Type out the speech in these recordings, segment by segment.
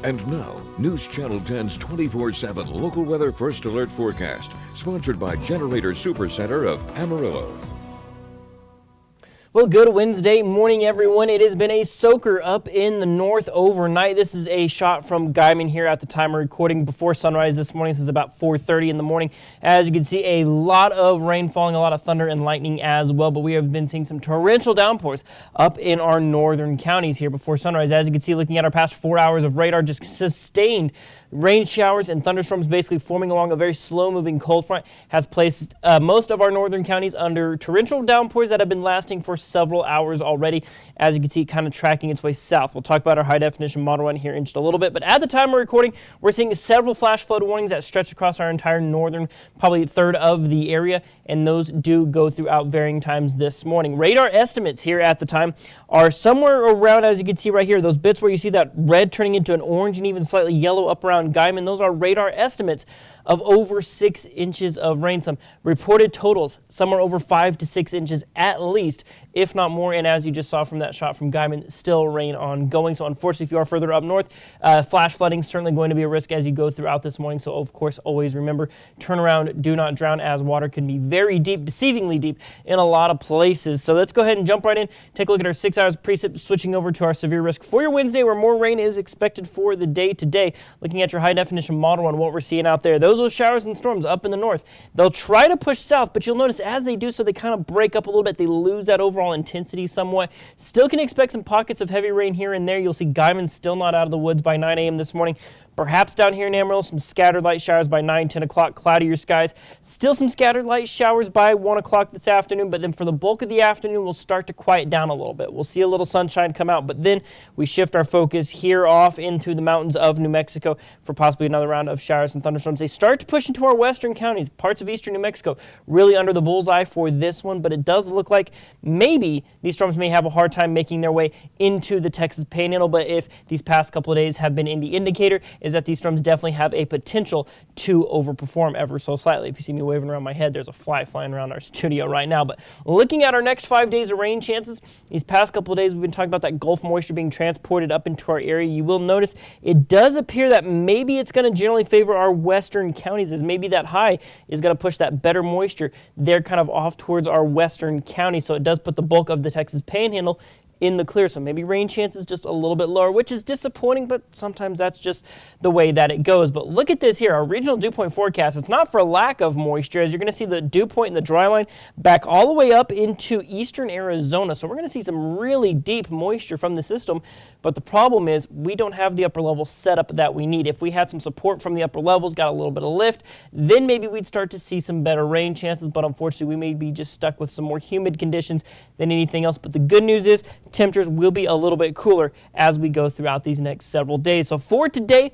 And now, News Channel 10's 24/7 local weather first alert forecast, sponsored by Generator Supercenter of Amarillo. Well, good Wednesday morning, everyone. It has been a soaker up in the north overnight. This is a shot from Guyman here at the time of recording before sunrise this morning. This is about 4:30 in the morning. As you can see, a lot of rain falling, a lot of thunder and lightning as well, but we have been seeing some torrential downpours up in our northern counties here before sunrise. As you can see, looking at our past 4 hours of radar, just sustained rain showers and thunderstorms basically forming along a very slow-moving cold front has placed most of our northern counties under torrential downpours that have been lasting for several hours already. As you can see, kind of tracking its way south. We'll talk about our high-definition model run here in just a little bit, but at the time we're recording, we're seeing several flash flood warnings that stretch across our entire northern, probably a third of the area, and those do go throughout varying times this morning. Radar estimates here at the time are somewhere around, as you can see right here, those bits where you see that red turning into an orange and even slightly yellow up around Guyman. Those are radar estimates of over 6 inches of rain. Some reported totals, somewhere over 5 to 6 inches at least, if not more. And as you just saw from that shot from Guyman, still rain ongoing. So unfortunately, if you are further up north, flash flooding is certainly going to be a risk as you go throughout this morning. So of course, always remember, turn around, do not drown, as water can be very deep, deceivingly deep in a lot of places. So let's go ahead and jump right in, take a look at our 6 hours precip, switching over to our severe risk for your Wednesday, where more rain is expected for the day today. Looking at your high definition model on what we're seeing out there, those showers and storms up in the north. They'll try to push south, but you'll notice as they do so, they kind of break up a little bit. They lose that overall intensity somewhat. Still can expect some pockets of heavy rain here and there. You'll see Guyman still not out of the woods by 9 a.m. this morning. Perhaps down here in Amarillo, some scattered light showers by 9, 10 o'clock, cloudier skies. Still some scattered light showers by 1 o'clock this afternoon, but then for the bulk of the afternoon, we'll start to quiet down a little bit. We'll see a little sunshine come out, but then we shift our focus here off into the mountains of New Mexico for possibly another round of showers and thunderstorms. They start to push into our western counties, parts of eastern New Mexico, really under the bullseye for this one, but it does look like maybe these storms may have a hard time making their way into the Texas Panhandle, but if these past couple of days have been in the indicator, is that these storms definitely have a potential to overperform ever so slightly. If you see me waving around my head, there's a fly flying around our studio right now. But looking at our next 5 days of rain chances, these past couple of days we've been talking about that Gulf moisture being transported up into our area. You will notice it does appear that maybe it's going to generally favor our western counties, as maybe that high is going to push that better moisture there kind of off towards our western counties. So it does put the bulk of the Texas Panhandle in the clear, so maybe rain chances just a little bit lower, which is disappointing, but sometimes that's just the way that it goes. But look at this here, our regional dew point forecast. It's not for lack of moisture, as you're going to see the dew point and the dry line back all the way up into eastern Arizona. So we're going to see some really deep moisture from the system, but the problem is we don't have the upper level setup that we need. If we had some support from the upper levels, got a little bit of lift, then maybe we'd start to see some better rain chances, but unfortunately we may be just stuck with some more humid conditions than anything else. But the good news is temperatures will be a little bit cooler as we go throughout these next several days. So for today,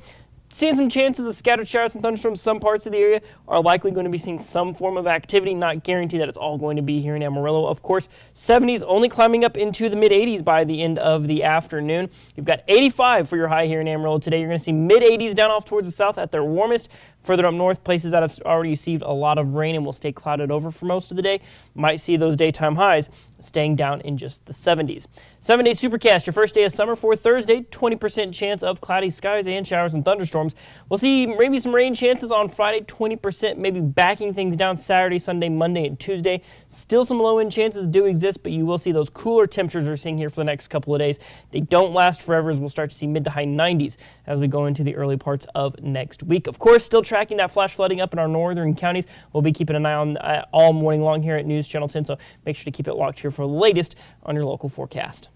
seeing some chances of scattered showers and thunderstorms. Some parts of the area are likely going to be seeing some form of activity. Not guaranteed that it's all going to be here in Amarillo. Of course, 70s only climbing up into the mid-80s by the end of the afternoon. You've got 85 for your high here in Amarillo today. You're going to see mid-80s down off towards the south at their warmest. Further up north, places that have already received a lot of rain and will stay clouded over for most of the day might see those daytime highs staying down in just the 70s. 7-day supercast, your first day of summer for Thursday, 20% chance of cloudy skies and showers and thunderstorms. We'll see maybe some rain chances on Friday, 20%, maybe backing things down Saturday, Sunday, Monday, and Tuesday. Still some low-end chances do exist, but you will see those cooler temperatures we're seeing here for the next couple of days. They don't last forever, as we'll start to see mid to high 90s as we go into the early parts of next week. Of course, still tracking that flash flooding up in our northern counties. We'll be keeping an eye on all morning long here at News Channel 10, so make sure to keep it locked here for the latest on your local forecast.